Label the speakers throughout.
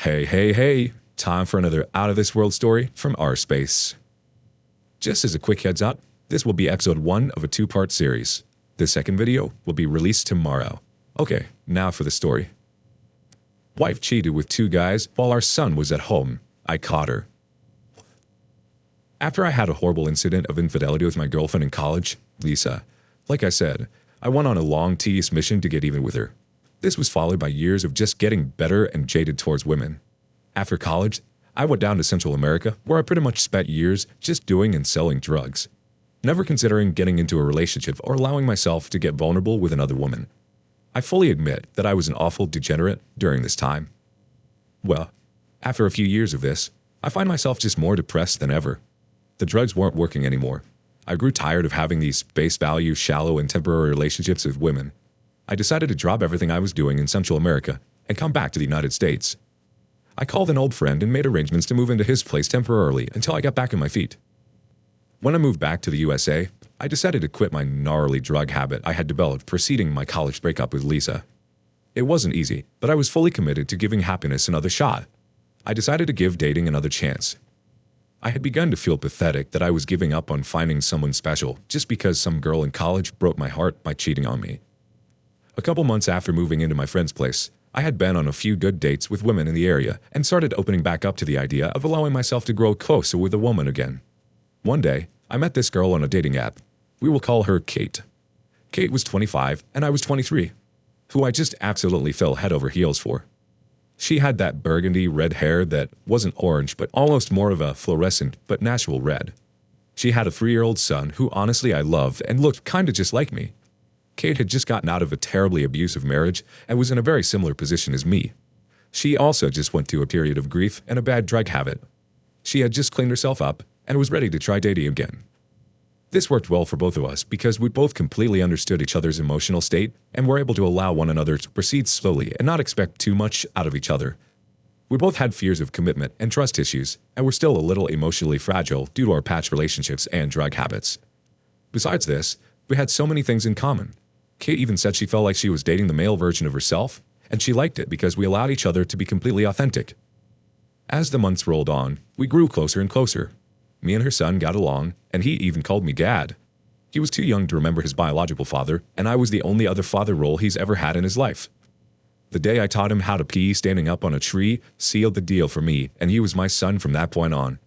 Speaker 1: Hey, hey, hey, time for another Out of This World story from our space. Just as a quick heads up, this will be episode 1 of a 2-part series. The second video will be released tomorrow. Okay, now for the story. Wife cheated with 2 guys while our son was at home. I caught her. After I had a horrible incident of infidelity with my girlfriend in college, Lisa, like I said, I went on a long, tedious mission to get even with her. This was followed by years of just getting better and jaded towards women. After college, I went down to Central America, where I pretty much spent years just doing and selling drugs, never considering getting into a relationship or allowing myself to get vulnerable with another woman. I fully admit that I was an awful degenerate during this time. Well, after a few years of this, I find myself just more depressed than ever. The drugs weren't working anymore. I grew tired of having these base value, shallow, and temporary relationships with women. I decided to drop everything I was doing in Central America and come back to the United States. I called an old friend and made arrangements to move into his place temporarily until I got back on my feet. When I moved back to the USA, I decided to quit my gnarly drug habit I had developed preceding my college breakup with Lisa. It wasn't easy, but I was fully committed to giving happiness another shot. I decided to give dating another chance. I had begun to feel pathetic that I was giving up on finding someone special just because some girl in college broke my heart by cheating on me. A couple months after moving into my friend's place, I had been on a few good dates with women in the area and started opening back up to the idea of allowing myself to grow closer with a woman again. One day, I met this girl on a dating app. We will call her Kate. Kate was 25 and I was 23, who I just absolutely fell head over heels for. She had that burgundy red hair that wasn't orange but almost more of a fluorescent but natural red. She had a 3-year-old son who honestly I loved and looked kinda just like me. Kate had just gotten out of a terribly abusive marriage and was in a very similar position as me. She also just went through a period of grief and a bad drug habit. She had just cleaned herself up and was ready to try dating again. This worked well for both of us because we both completely understood each other's emotional state and were able to allow one another to proceed slowly and not expect too much out of each other. We both had fears of commitment and trust issues and were still a little emotionally fragile due to our past relationships and drug habits. Besides this, we had so many things in common. Kate even said she felt like she was dating the male version of herself, and she liked it because we allowed each other to be completely authentic. As the months rolled on, we grew closer and closer. Me and her son got along, and he even called me Dad. He was too young to remember his biological father, and I was the only other father role he's ever had in his life. The day I taught him how to pee standing up on a tree sealed the deal for me, and he was my son from that point on.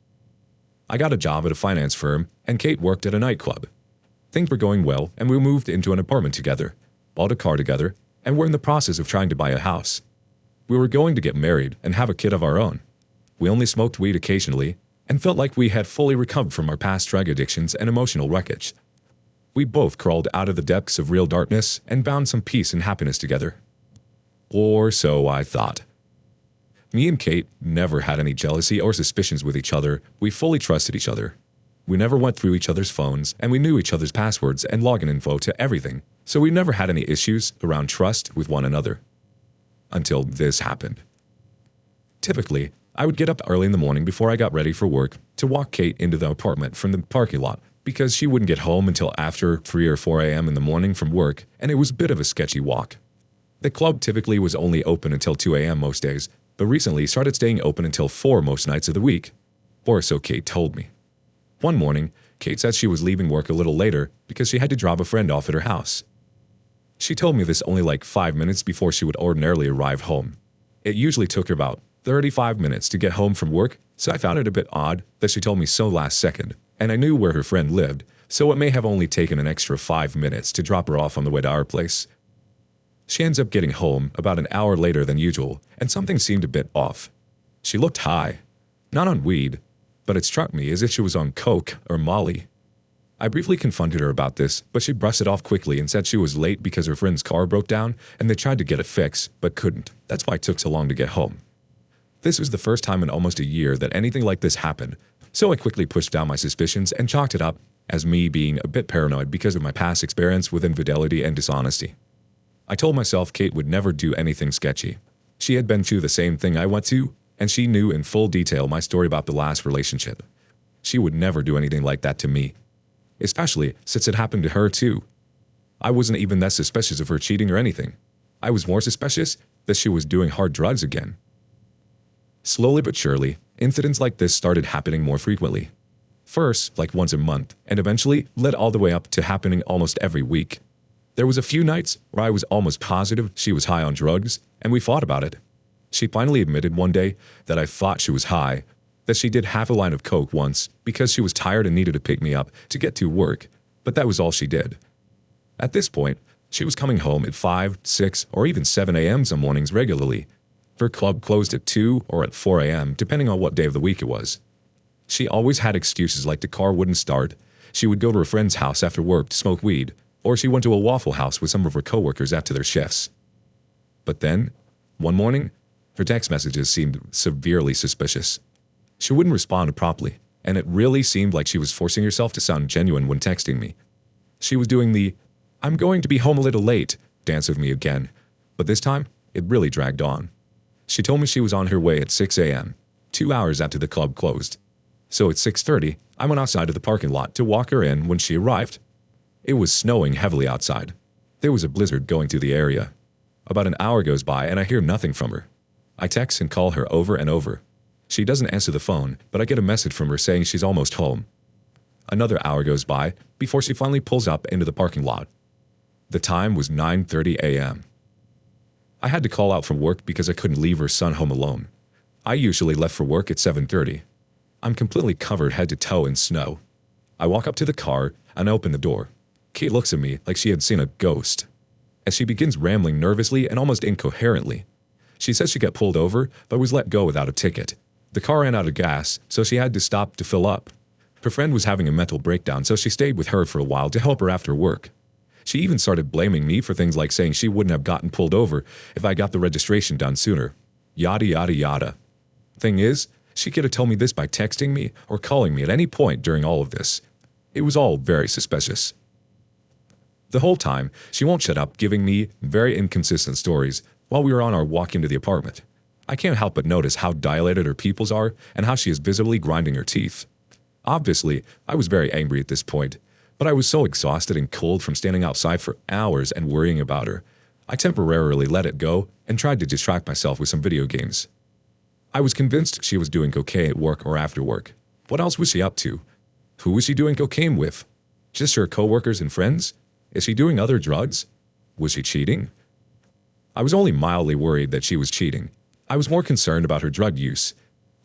Speaker 1: I got a job at a finance firm, and Kate worked at a nightclub. Things were going well, and we moved into an apartment together, bought a car together, and were in the process of trying to buy a house. We were going to get married and have a kid of our own. We only smoked weed occasionally, and felt like we had fully recovered from our past drug addictions and emotional wreckage. We both crawled out of the depths of real darkness and found some peace and happiness together. Or so I thought. Me and Kate never had any jealousy or suspicions with each other. We fully trusted each other. We never went through each other's phones, and we knew each other's passwords and login info to everything, so we never had any issues around trust with one another. Until this happened. Typically, I would get up early in the morning before I got ready for work to walk Kate into the apartment from the parking lot because she wouldn't get home until after 3 or 4 a.m. in the morning from work, and it was a bit of a sketchy walk. The club typically was only open until 2 a.m. most days, but recently started staying open until 4 most nights of the week. Or so Kate told me. One morning, Kate said she was leaving work a little later because she had to drop a friend off at her house. She told me this only like 5 minutes before she would ordinarily arrive home. It usually took her about 35 minutes to get home from work, so I found it a bit odd that she told me so last second, and I knew where her friend lived, so it may have only taken an extra 5 minutes to drop her off on the way to our place. She ends up getting home about an hour later than usual, and something seemed a bit off. She looked high, not on weed, but it struck me as if she was on coke or Molly. I briefly confronted her about this, but she brushed it off quickly and said she was late because her friend's car broke down and they tried to get it fixed, but couldn't. That's why it took so long to get home. This was the first time in almost a year that anything like this happened, so I quickly pushed down my suspicions and chalked it up as me being a bit paranoid because of my past experience with infidelity and dishonesty. I told myself Kate would never do anything sketchy. She had been through the same thing I went to, and she knew in full detail my story about the last relationship. She would never do anything like that to me, especially since it happened to her too. I wasn't even that suspicious of her cheating or anything. I was more suspicious that she was doing hard drugs again. Slowly but surely, incidents like this started happening more frequently. First, like once a month, and eventually led all the way up to happening almost every week. There was a few nights where I was almost positive she was high on drugs, and we fought about it. She finally admitted one day that I thought she was high, that she did half a line of coke once because she was tired and needed to pick me up to get to work, but that was all she did. At this point, she was coming home at 5, 6, or even 7 a.m. some mornings regularly. Her club closed at 2 or at 4 a.m. depending on what day of the week it was. She always had excuses like the car wouldn't start, she would go to her friend's house after work to smoke weed, or she went to a Waffle House with some of her coworkers after their shifts. But then, one morning, her text messages seemed severely suspicious. She wouldn't respond properly, and it really seemed like she was forcing herself to sound genuine when texting me. She was doing the, "I'm going to be home a little late" dance with me again, but this time, it really dragged on. She told me she was on her way at 6 a.m., 2 hours after the club closed. So at 6:30, I went outside of the parking lot to walk her in when she arrived. It was snowing heavily outside. There was a blizzard going through the area. About an hour goes by and I hear nothing from her. I text and call her over and over. She doesn't answer the phone, but I get a message from her saying she's almost home. Another hour goes by before she finally pulls up into the parking lot. The time was 9:30 a.m. I had to call out from work because I couldn't leave her son home alone. I usually left for work at 7:30. I'm completely covered head to toe in snow. I walk up to the car and open the door. Kate looks at me like she had seen a ghost. As she begins rambling nervously and almost incoherently. She says she got pulled over but was let go without a ticket. The car ran out of gas, so she had to stop to fill up. Her friend was having a mental breakdown, so she stayed with her for a while to help her after work. She even started blaming me for things like saying she wouldn't have gotten pulled over if I got the registration done sooner. Yada yada yada. Thing is, she could have told me this by texting me or calling me at any point during all of this. It was all very suspicious. The whole time, she won't shut up giving me very inconsistent stories while we were on our walk into the apartment. I can't help but notice how dilated her pupils are and how she is visibly grinding her teeth. Obviously, I was very angry at this point, but I was so exhausted and cold from standing outside for hours and worrying about her. I temporarily let it go and tried to distract myself with some video games. I was convinced she was doing cocaine at work or after work. What else was she up to? Who was she doing cocaine with? Just her coworkers and friends? Is she doing other drugs? Was she cheating? I was only mildly worried that she was cheating. I was more concerned about her drug use.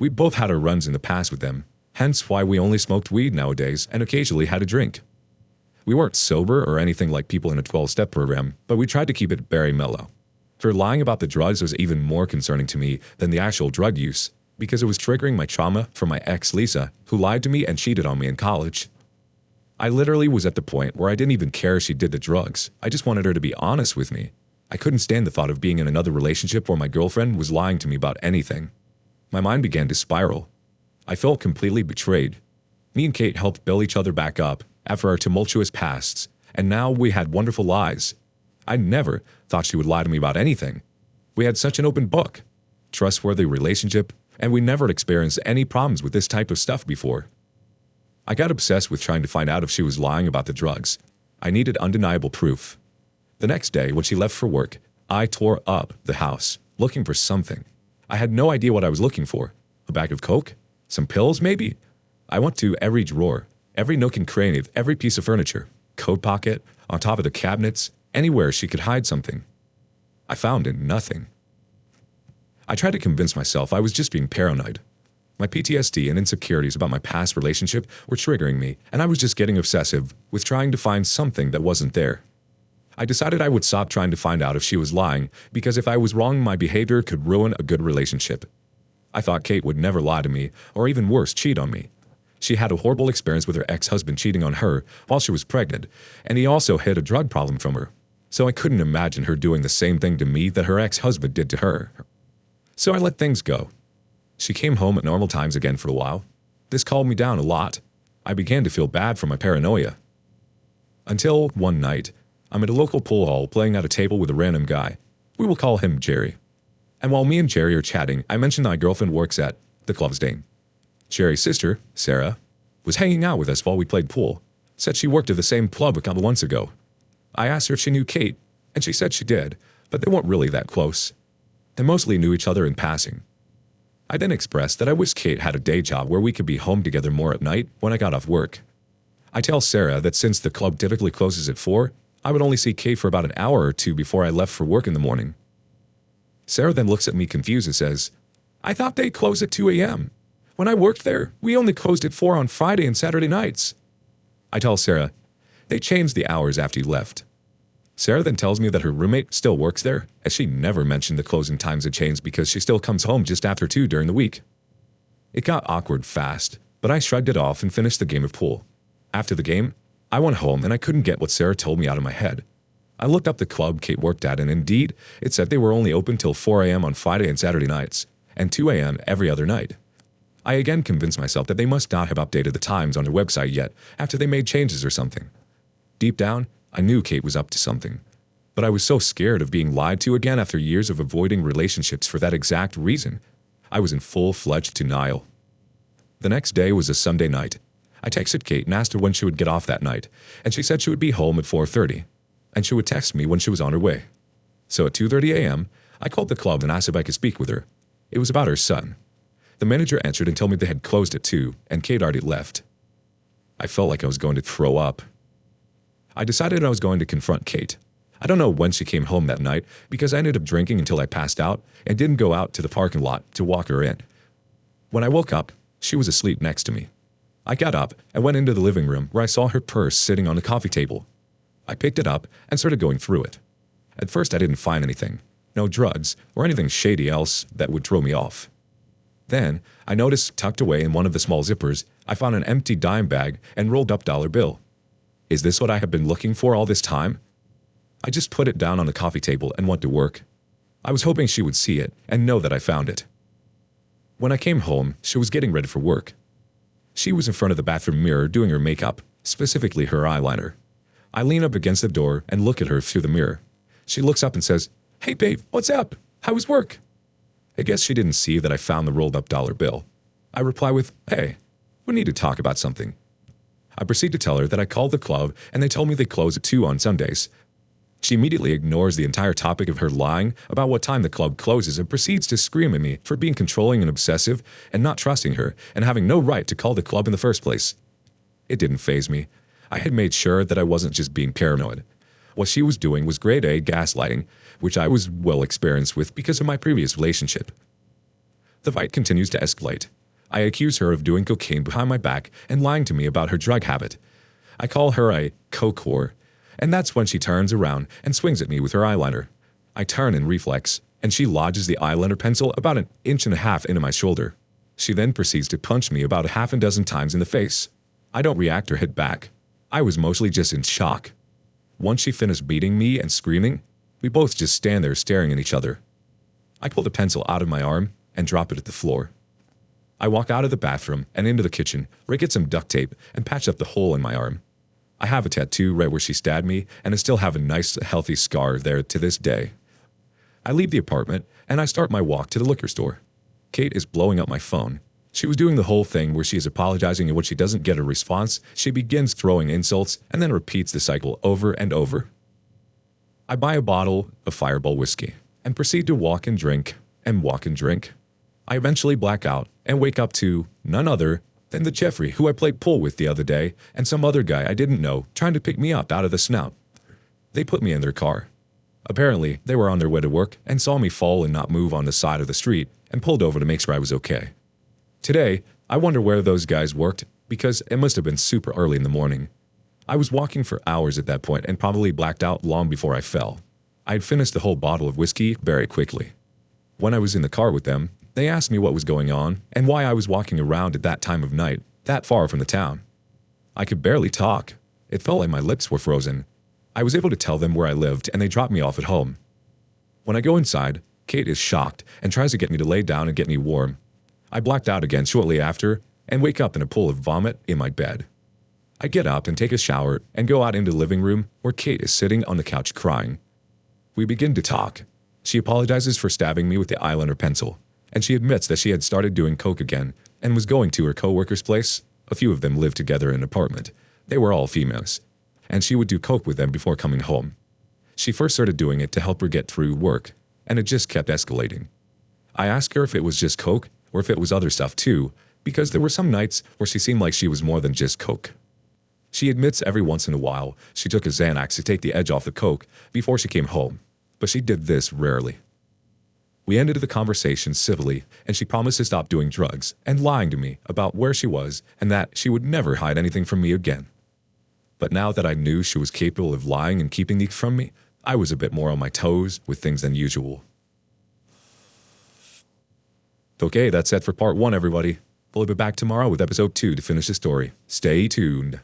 Speaker 1: We both had our runs in the past with them, hence why we only smoked weed nowadays and occasionally had a drink. We weren't sober or anything like people in a 12-step program, but we tried to keep it very mellow. Her lying about the drugs was even more concerning to me than the actual drug use, because it was triggering my trauma from my ex Lisa, who lied to me and cheated on me in college. I literally was at the point where I didn't even care if she did the drugs. I just wanted her to be honest with me. I couldn't stand the thought of being in another relationship where my girlfriend was lying to me about anything. My mind began to spiral. I felt completely betrayed. Me and Kate helped build each other back up after our tumultuous pasts, and now we had wonderful lives. I never thought she would lie to me about anything. We had such an open book, trustworthy relationship, and we never had experienced any problems with this type of stuff before. I got obsessed with trying to find out if she was lying about the drugs. I needed undeniable proof. The next day, when she left for work, I tore up the house, looking for something. I had no idea what I was looking for. A bag of coke? Some pills, maybe? I went to every drawer, every nook and cranny of every piece of furniture, coat pocket, on top of the cabinets, anywhere she could hide something. I found nothing. I tried to convince myself I was just being paranoid. My PTSD and insecurities about my past relationship were triggering me, and I was just getting obsessive with trying to find something that wasn't there. I decided I would stop trying to find out if she was lying, because if I was wrong, my behavior could ruin a good relationship. I thought Kate would never lie to me, or even worse, cheat on me. She had a horrible experience with her ex-husband cheating on her while she was pregnant, and he also hid a drug problem from her. So I couldn't imagine her doing the same thing to me that her ex-husband did to her. So I let things go. She came home at normal times again for a while. This calmed me down a lot. I began to feel bad for my paranoia. Until one night, I'm at a local pool hall playing at a table with a random guy. We will call him Jerry. And while me and Jerry are chatting, I mentioned my girlfriend works at the club's name. Jerry's sister, Sarah, was hanging out with us while we played pool. Said she worked at the same club a couple months ago. I asked her if she knew Kate, and she said she did, but they weren't really that close. They mostly knew each other in passing. I then expressed that I wish Kate had a day job where we could be home together more at night when I got off work. I tell Sarah that since the club typically closes at 4, I would only see Kate for about an hour or two before I left for work in the morning. Sarah then looks at me confused and says, "I thought they close at 2 a.m. When I worked there, we only closed at 4 on Friday and Saturday nights." I tell Sarah, "They changed the hours after you left." Sarah then tells me that her roommate still works there, as she never mentioned the closing times had changed because she still comes home just after 2 during the week. It got awkward fast, but I shrugged it off and finished the game of pool. After the game, I went home and I couldn't get what Sarah told me out of my head. I looked up the club Kate worked at, and indeed, it said they were only open till 4 a.m. on Friday and Saturday nights, and 2 a.m. every other night. I again convinced myself that they must not have updated the times on their website yet after they made changes or something. Deep down, I knew Kate was up to something, but I was so scared of being lied to again after years of avoiding relationships for that exact reason. I was in full-fledged denial. The next day was a Sunday night. I texted Kate and asked her when she would get off that night, and she said she would be home at 4:30, and she would text me when she was on her way. So at 2:30 a.m., I called the club and asked if I could speak with her. It was about her son. The manager answered and told me they had closed at 2, and Kate already left. I felt like I was going to throw up. I decided I was going to confront Kate. I don't know when she came home that night because I ended up drinking until I passed out and didn't go out to the parking lot to walk her in. When I woke up, she was asleep next to me. I got up and went into the living room where I saw her purse sitting on the coffee table. I picked it up and started going through it. At first I didn't find anything, no drugs or anything shady else that would throw me off. Then I noticed tucked away in one of the small zippers, I found an empty dime bag and rolled up dollar bill. Is this what I have been looking for all this time? I just put it down on the coffee table and went to work. I was hoping she would see it and know that I found it. When I came home, she was getting ready for work. She was in front of the bathroom mirror doing her makeup, specifically her eyeliner. I lean up against the door and look at her through the mirror. She looks up and says, "Hey babe, what's up? How was work?" I guess she didn't see that I found the rolled up dollar bill. I reply with, "Hey, we need to talk about something." I proceed to tell her that I called the club and they told me they close at 2 on Sundays. She immediately ignores the entire topic of her lying about what time the club closes and proceeds to scream at me for being controlling and obsessive and not trusting her and having no right to call the club in the first place. It didn't faze me. I had made sure that I wasn't just being paranoid. What she was doing was grade A gaslighting, which I was well experienced with because of my previous relationship. The fight continues to escalate. I accuse her of doing cocaine behind my back and lying to me about her drug habit. I call her a coke whore, and that's when she turns around and swings at me with her eyeliner. I turn in reflex, and she lodges the eyeliner pencil about 1.5 inches into my shoulder. She then proceeds to punch me about 6 times in the face. I don't react or hit back. I was mostly just in shock. Once she finished beating me and screaming, we both just stand there staring at each other. I pull the pencil out of my arm and drop it at the floor. I walk out of the bathroom and into the kitchen where I get some duct tape and patch up the hole in my arm. I have a tattoo right where she stabbed me and I still have a nice, healthy scar there to this day. I leave the apartment and I start my walk to the liquor store. Kate is blowing up my phone. She was doing the whole thing where she is apologizing, and when she doesn't get a response, she begins throwing insults and then repeats the cycle over and over. I buy a bottle of Fireball whiskey and proceed to walk and drink and walk and drink. I eventually black out and wake up to none other than the Jeffrey who I played pool with the other day and some other guy I didn't know trying to pick me up out of the snout. They put me in their car. Apparently, they were on their way to work and saw me fall and not move on the side of the street and pulled over to make sure I was okay. Today, I wonder where those guys worked because it must have been super early in the morning. I was walking for hours at that point and probably blacked out long before I fell. I had finished the whole bottle of whiskey very quickly. When I was in the car with them, they asked me what was going on and why I was walking around at that time of night, that far from the town. I could barely talk. It felt like my lips were frozen. I was able to tell them where I lived and they dropped me off at home. When I go inside, Kate is shocked and tries to get me to lay down and get me warm. I blacked out again shortly after and wake up in a pool of vomit in my bed. I get up and take a shower and go out into the living room where Kate is sitting on the couch crying. We begin to talk. She apologizes for stabbing me with the eyeliner pencil, and she admits that she had started doing coke again and was going to her co-worker's place. A few of them lived together in an apartment. They were all females, and she would do coke with them before coming home. She first started doing it to help her get through work, and it just kept escalating. I asked her if it was just coke or if it was other stuff too, because there were some nights where she seemed like she was more than just coke. She admits every once in a while she took a Xanax to take the edge off the coke before she came home, but she did this rarely. We ended the conversation civilly, and she promised to stop doing drugs and lying to me about where she was and that she would never hide anything from me again. But now that I knew she was capable of lying and keeping these from me, I was a bit more on my toes with things than usual. Okay, that's it for part 1, everybody. We'll be back tomorrow with episode 2 to finish the story. Stay tuned.